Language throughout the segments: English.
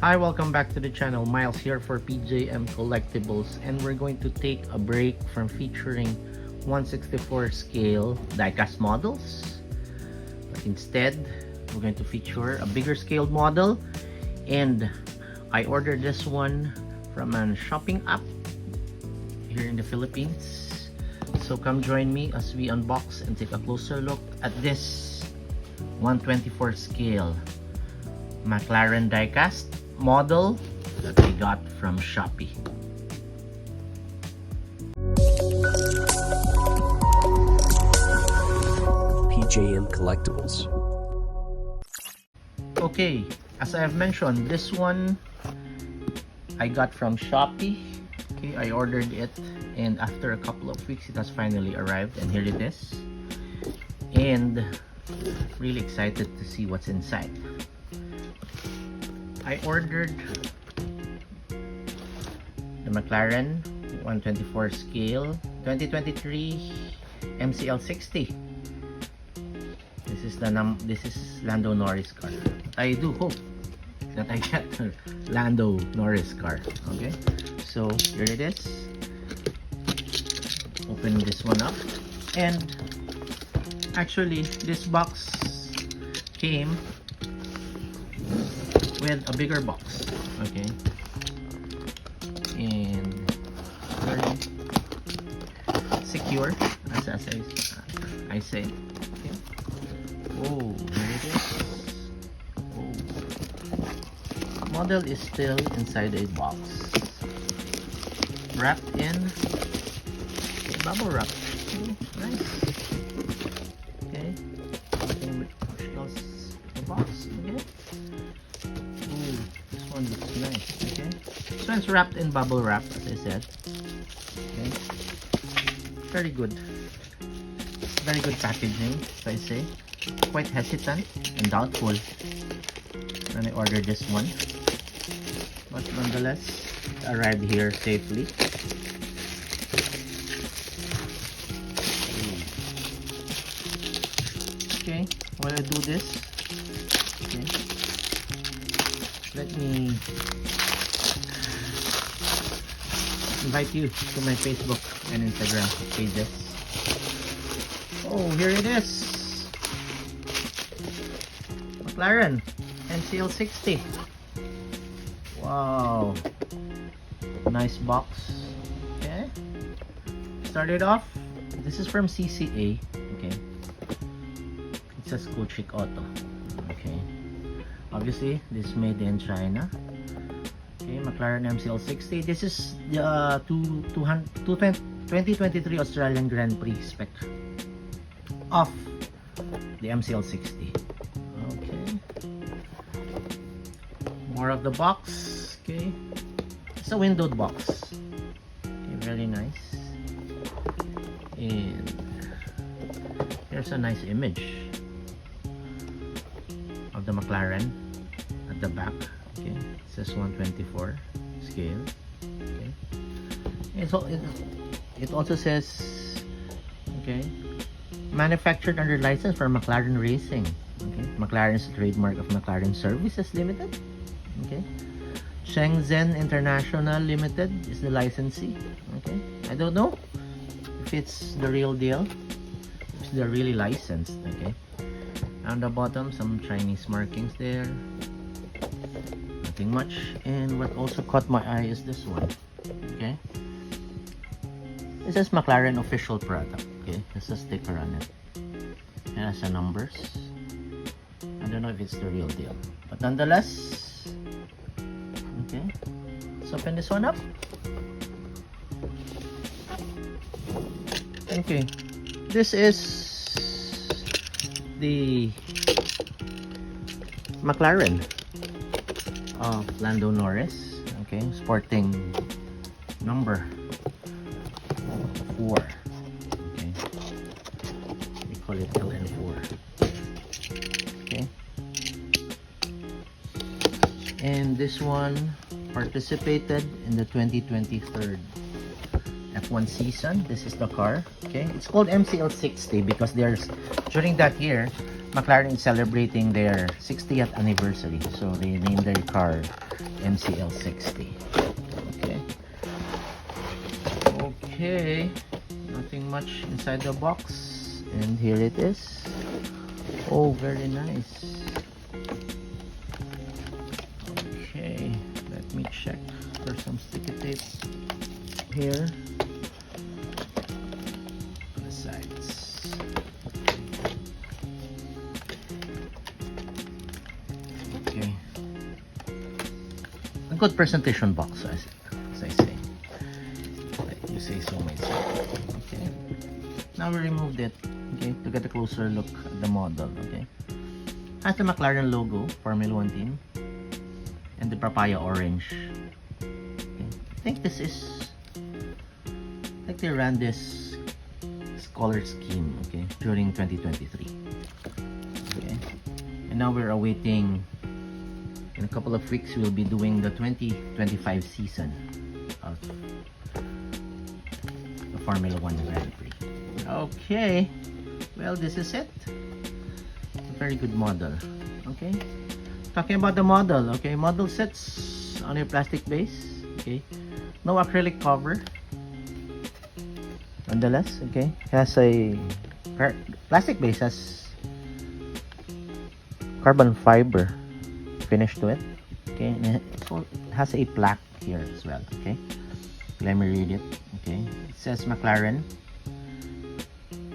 Hi, welcome back to the channel. Miles here for PJM Collectibles, and we're going to take a break from featuring 1/64 scale diecast models. But instead, we're going to feature a bigger scaled model, and I ordered this one from a shopping app here in the Philippines. So come join me as we unbox and take a closer look at this 1/24 scale McLaren diecast model that I got from Shopee. PJM Collectibles. Okay, as I have mentioned, this one I got from Shopee. Okay, I ordered it, and after a couple of weeks it has finally arrived, and here it is. And really excited to see what's inside. I ordered the McLaren 1/24 scale 2023 MCL60. This is Lando Norris car. I do hope that I get a Lando Norris car. Okay, so here it is. Open this one up, and actually this box came with a bigger box, okay, and very secure, as I say. Okay. Oh, here it is. Oh, model is still inside a box, wrapped in bubble wrap. Nice. Okay, the box. Okay. This one looks nice. Okay, this one's wrapped in bubble wrap, as I said. Okay, very good packaging, if I say. Quite hesitant and doubtful when I ordered this one, but nonetheless it arrived here safely. Okay, while I do this, okay, let me invite you to my Facebook and Instagram pages. Oh, here it is. McLaren MCL60. Wow. Nice box. Okay. Started off. This is from CCA. Okay. It says Cool Chic Auto. Okay. Obviously, this is made in China. Okay, McLaren MCL60. This is the 2023 Australian Grand Prix spec of the MCL60. Okay. More of the box. Okay. It's a windowed box. Okay, very nice. And here's a nice image of the McLaren at the back. Okay, it says 1/24 scale. Okay, it also says, okay, manufactured under license for McLaren Racing. Okay, McLaren is a trademark of McLaren Services Limited. Okay, Shenzhen International Limited is the licensee. Okay, I don't know if it's the real deal, if they're really licensed. Okay, on the bottom some Chinese markings there, nothing much. And what also caught my eye is this one. Okay, this is McLaren official product. Okay, there's a sticker on it. It has the numbers. I don't know if it's the real deal, but nonetheless, okay, let's open this one up. Okay, this is the McLaren of Lando Norris. Okay, sporting number 4. Okay, we call it LN4. Okay, and this one participated in the 2023 F1 season. This is the car. Okay, it's called MCL60 because there's, during that year, McLaren is celebrating their 60th anniversary, so they named their car MCL60. Okay. Okay. Nothing much inside the box, and here it is. Oh, very nice. Okay, let me check for some sticky tape here on the sides. Okay, a good presentation box, as I say. Like you say so myself. Okay, now we removed it. Okay, to get a closer look at the model. Okay, has the McLaren logo, Formula 1 team, and the papaya orange. Okay. I think this is like they ran this color scheme, okay, during 2023. Okay, and now we're awaiting. In a couple of weeks, we'll be doing the 2025 season of the Formula 1 Grand Prix. Okay, well, this is it. A very good model. Okay, talking about the model. Okay, model sits on a plastic base. Okay, no acrylic cover. Nonetheless, okay, has a plastic base, has carbon fiber finish to it. Okay, and it has a plaque here as well. Okay, let me read it. Okay, it says McLaren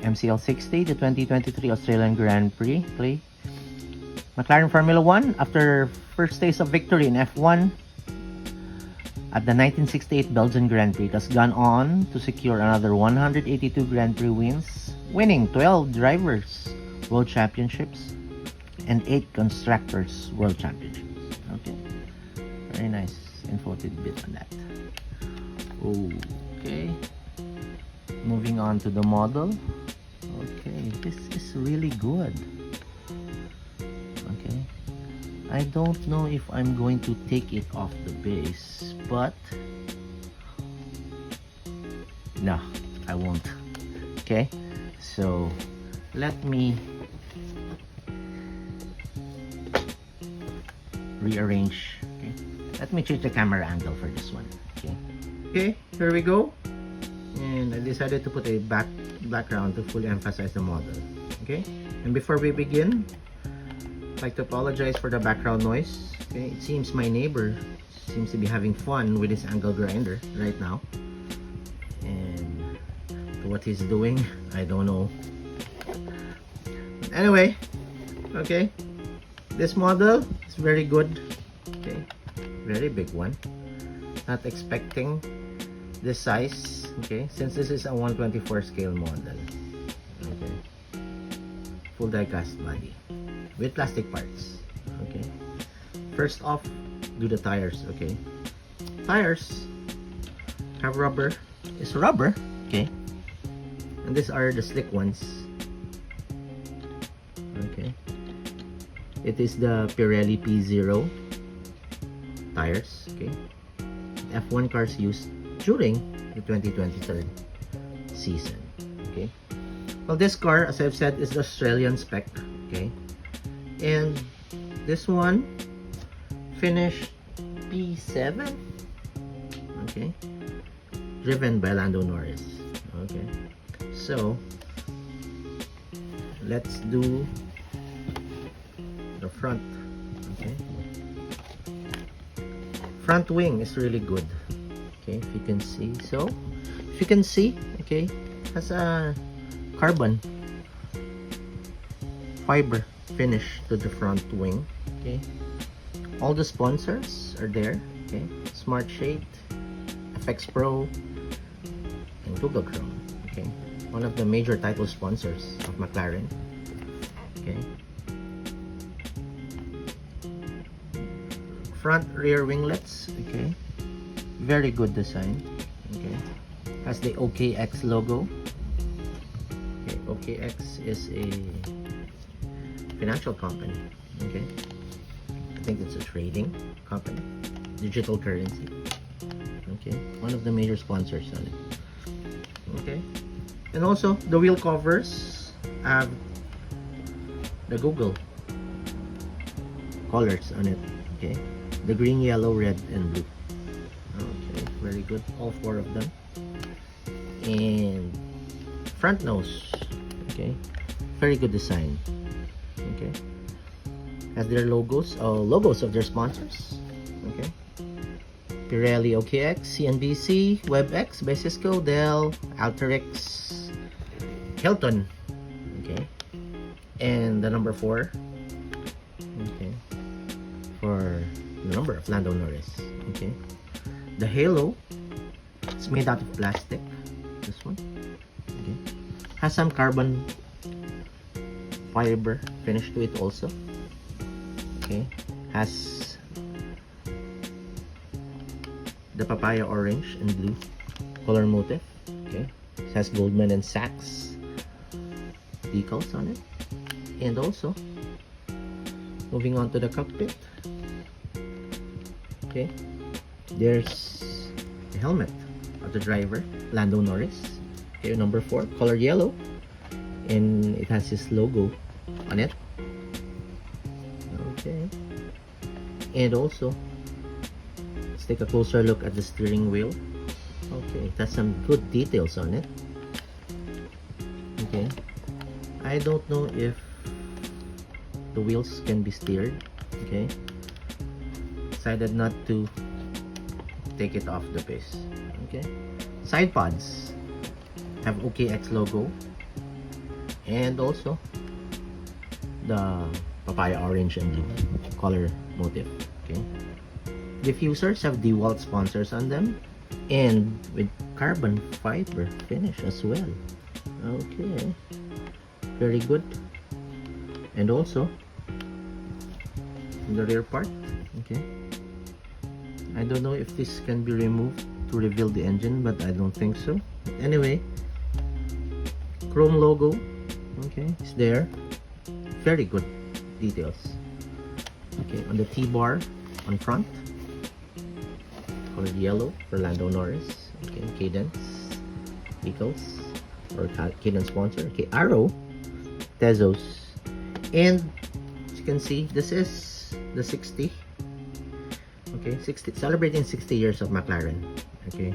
MCL60, the 2023 Australian Grand Prix play. McLaren Formula 1, after first taste of victory in F1 at the 1968 Belgian Grand Prix, has gone on to secure another 182 Grand Prix wins, winning 12 Drivers' World Championships and 8 Constructors' World Championships. Okay, very nice info tidbit on that. Okay, moving on to the model. Okay, this is really good. Okay, I don't know if I'm going to take it off the base, but no, I won't. Okay, so let me rearrange. Okay, let me change the camera angle for this one. Okay, here we go. And I decided to put a background to fully emphasize the model. Okay, and before we begin, I'd like to apologize for the background noise. Okay, it seems my neighbor seems to be having fun with his angle grinder right now, and what he's doing, I don't know. Anyway, okay, this model is very good. Okay, very big one. Not expecting this size. Okay, since this is a 124 scale model. Okay, full diecast body with plastic parts. Okay, first off, do the tires. Okay, tires have rubber. It's rubber. Okay, and these are the slick ones. Okay, it is the Pirelli P0 tires. Okay, F1 cars used during the 2023 season. Okay, well, this car, as I've said, is the Australian spec. Okay, and this one finished P7. Okay, driven by Lando Norris. Okay, so let's do the front. Okay, front wing is really good. Okay, if you can see, okay, has a carbon fiber finish to the front wing. Okay, all the sponsors are there. Okay, Smart Shade, FX Pro, and Google Chrome. Okay, one of the major title sponsors of McLaren. Okay, front rear winglets. Okay, very good design. Okay, has the OKX logo. Okay, OKX is a financial company. Okay, I think it's a trading company, digital currency. Okay, one of the major sponsors on it. Okay, and also the wheel covers have the Google colors on it. Okay, the green, yellow, red, and blue. Okay, very good, all four of them. And front nose, okay, very good design. Okay, has their logos of their sponsors. Okay, Pirelli, OKX, CNBC, WebX, Basisco, Dell, Alteryx, Hilton. Okay, and the number 4. Okay, for the number of Lando Norris. Okay, the halo, it's made out of plastic. This one, okay, has some carbon fiber finish to it also. Okay, has the papaya orange and blue color motif. Okay, it has Goldman and Sachs decals on it. And also, moving on to the cockpit, okay, there's the helmet of the driver, Lando Norris. Okay, number 4, color yellow, and it has his logo on it. Okay, and also, let's take a closer look at the steering wheel. Okay, it has some good details on it. Okay, I don't know if the wheels can be steered. Okay, decided not to take it off the base. Okay, side pods have OKX logo, and also the papaya orange and blue color motif. Okay, diffusers have DeWalt sponsors on them, and with carbon fiber finish as well. Okay, very good. And also the rear part, okay, I don't know if this can be removed to reveal the engine, but I don't think so. Anyway, chrome logo, okay, it's there. Very good details. Okay, on the T-bar on front, colored yellow for Lando Norris. Okay, Cadence decals or Cadence sponsor. Okay, Arrow, Tezos. And as you can see, this is the 60. Okay, 60, celebrating 60 years of McLaren. Okay,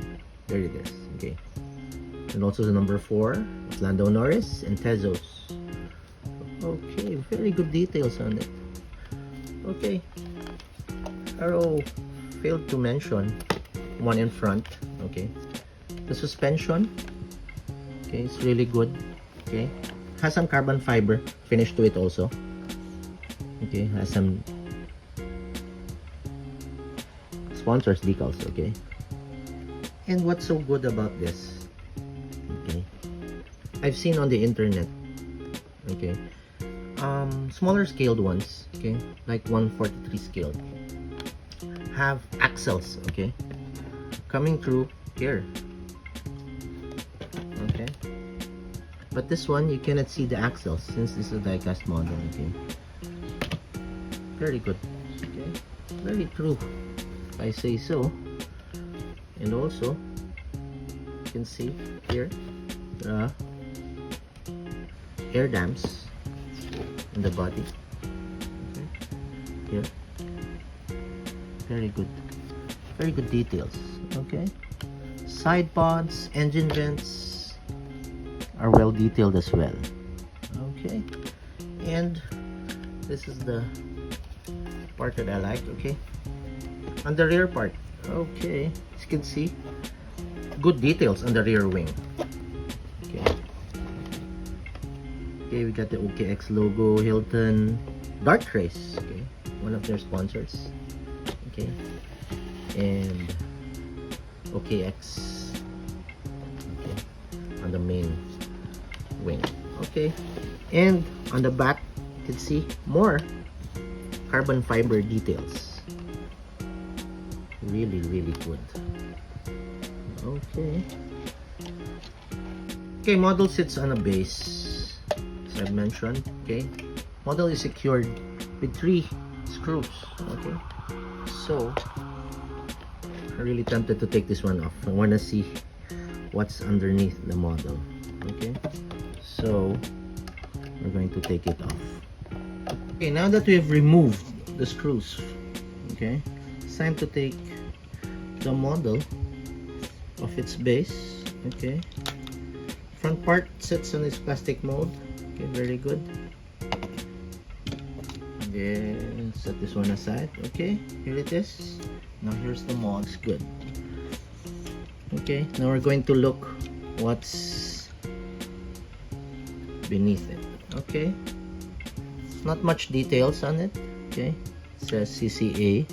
there it is. Okay, and also the number 4, Lando Norris and Tezos. Okay, very good details on it. Okay, Arrow failed to mention one in front. Okay, the suspension. Okay, it's really good. Okay, has some carbon fiber finish to it also. Okay, has some sponsors decals. Okay, and what's so good about this? Okay, I've seen on the internet. Okay, smaller scaled ones. Okay, like 143 scaled have axles. Okay, coming through here. Okay, but this one you cannot see the axles since this is a diecast model. Okay, very good. Okay, very true, if I say so. And also you can see here the air dams in the body. Okay, here, very good details. Okay, side pods, engine vents are well detailed as well. Okay, and this is the part that I like. Okay, on the rear part, okay, as you can see, good details on the rear wing. Okay, we got the OKX logo, Hilton, Dart Race, okay, one of their sponsors. Okay, and OKX, okay, on the main wing. Okay, and on the back you can see more carbon fiber details. Really good. Okay, model sits on a base, as I've mentioned. Okay, model is secured with 3 screws. Okay, so I'm really tempted to take this one off. I want to see what's underneath the model. Okay, so we're going to take it off. Okay, now that we have removed the screws, okay, it's time to take the model of its base. Okay, front part sits on its plastic mold. Okay, very good. Then set this one aside. Okay, here it is. Now here's the mods. Good. Okay, now we're going to look what's beneath it. Okay, not much details on it. Okay, it says CCA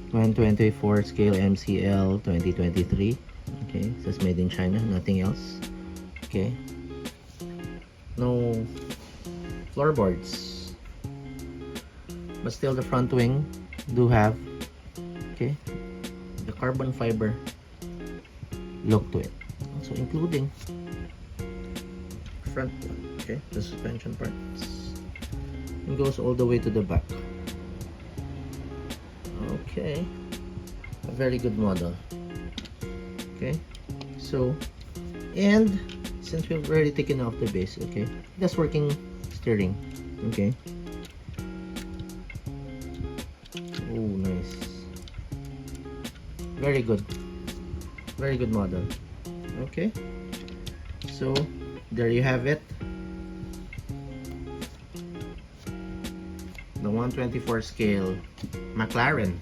124 scale MCL 2023. Okay, it says made in China, nothing else. Okay, no floorboards, but still the front wing do have, okay, the carbon fiber look to it, also including front one. Okay, the suspension parts, it goes all the way to the back. Okay, a very good model. Okay, so, and since we've already taken off the base, okay, that's working steering. Okay, oh nice, very good model. Okay, so there you have it, the 124 scale McLaren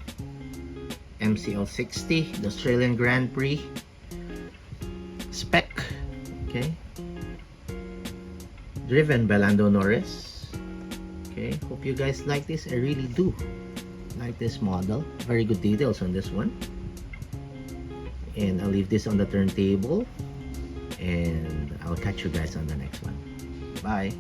MCL60, the Australian Grand Prix spec. Okay, driven by Lando Norris. Okay, hope you guys like this. I really do like this model. Very good details on this one. And I'll leave this on the turntable, and I'll catch you guys on the next one. Bye.